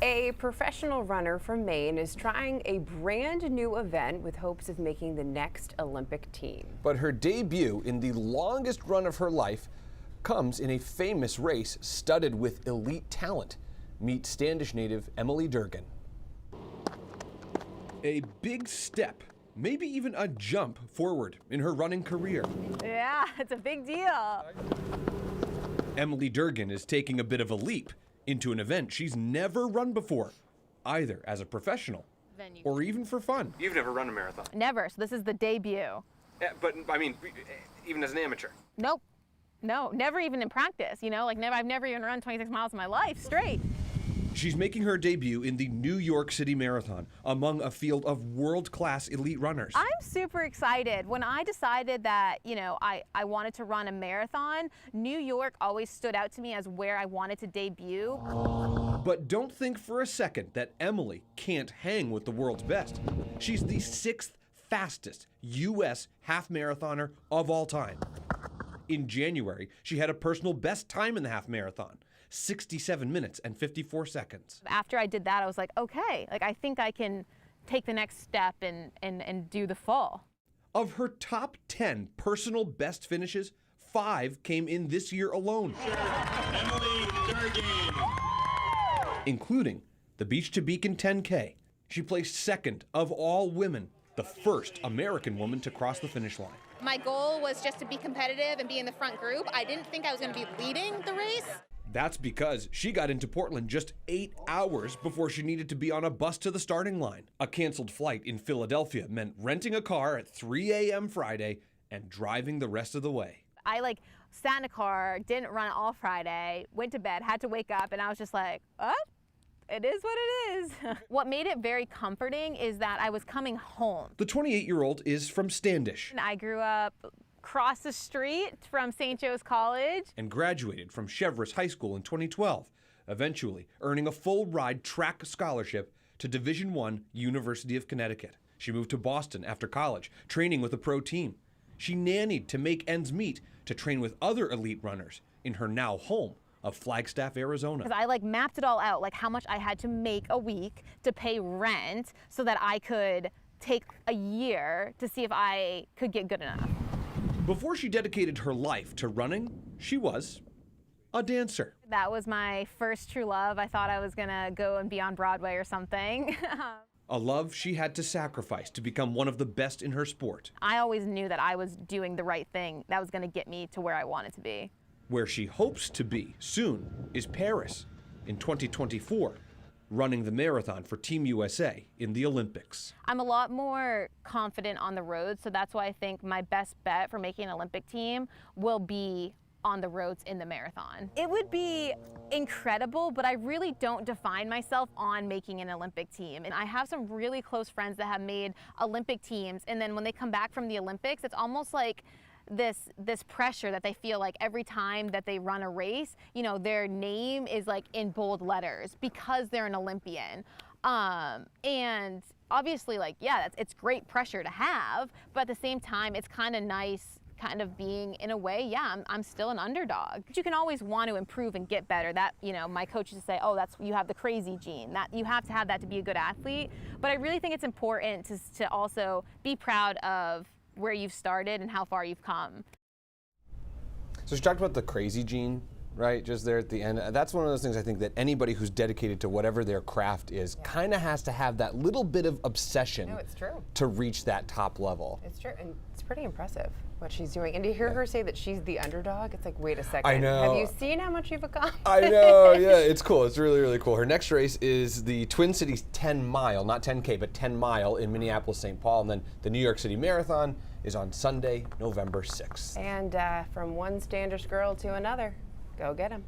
A professional runner from Maine is trying a brand new event with hopes of making the next Olympic team. But her debut in the longest run of her life comes in a famous race studded with elite talent. Meet Standish native Emily Durgin. A big step, maybe even a jump forward in her running career. Yeah, it's a big deal. Emily Durgin is taking a bit of a leap into an event she's never run before, either as a professional or even for fun. You've never run a marathon? Never, so this is the debut. Yeah, but I mean, even as an amateur? Nope. No, never even in practice, you know, like I've never even run 26 miles in my life straight. She's making her debut in the New York City Marathon among a field of world-class elite runners. I'm super excited. When I decided that, you know, I wanted to run a marathon, New York always stood out to me as where I wanted to debut. But don't think for a second that Emily can't hang with the world's best. She's the 6th fastest U.S. half marathoner of all time. In January, she had a personal best time in the half marathon. 67 minutes and 54 seconds. After I did that, I was like, okay, like I think I can take the next step and do the full. Of her top 10 personal best finishes, 5 came in this year alone. Emily Durgin. Including the Beach to Beacon 10K. She placed second of all women, the first American woman to cross the finish line. My goal was just to be competitive and be in the front group. I didn't think I was going to be leading the race. That's because she got into Portland just 8 hours before she needed to be on a bus to the starting line. A canceled flight in Philadelphia meant renting a car at 3 a.m. Friday and driving the rest of the way. I sat in a car, didn't run all Friday, went to bed, had to wake up, and I was just like, oh, it is what it is. What made it very comforting is that I was coming home. The 28-year-old is from Standish. I grew up across the street from St. Joe's College. And graduated from Cheverus High School in 2012, eventually earning a full-ride track scholarship to Division I University of Connecticut. She moved to Boston after college, training with a pro team. She nannied to make ends meet to train with other elite runners in her now home of Flagstaff, Arizona. Because I mapped it all out, like how much I had to make a week to pay rent so that I could take a year to see if I could get good enough. Before she dedicated her life to running, she was a dancer. That was my first true love. I thought I was gonna go and be on Broadway or something. A love she had to sacrifice to become one of the best in her sport. I always knew that I was doing the right thing that was gonna get me to where I wanted to be. Where she hopes to be soon is Paris in 2024, running the marathon for Team USA in the Olympics. I'm a lot more confident on the road, so that's why I think my best bet for making an Olympic team will be on the roads in the marathon. It would be incredible, but I really don't define myself on making an Olympic team. And I have some really close friends that have made Olympic teams, and then when they come back from the Olympics, it's almost like this pressure that they feel like every time that they run a race, you know, their name is like in bold letters because they're an Olympian. And obviously, like, yeah, it's great pressure to have, but at the same time, it's kind of nice kind of being, in a way, yeah, I'm still an underdog. But you can always want to improve and get better. That, you know, my coaches say, oh, you have the crazy gene. That you have to have that to be a good athlete. But I really think it's important to also be proud of where you've started and how far you've come. So she talked about the crazy gene, right, just there at the end. That's one of those things I think that anybody who's dedicated to whatever their craft is kind of has to have that little bit of obsession it's true. to reach that top level. It's true, and it's pretty impressive what she's doing. And to hear her say that she's the underdog, it's like, wait a second. I know. Have you seen how much you've accomplished? I know, yeah, it's cool. It's really, really cool. Her next race is the Twin Cities 10 mile, not 10K, but 10 mile in Minneapolis, St. Paul. And then the New York City Marathon is on Sunday, November 6th. And from one Standish girl to another, go get him.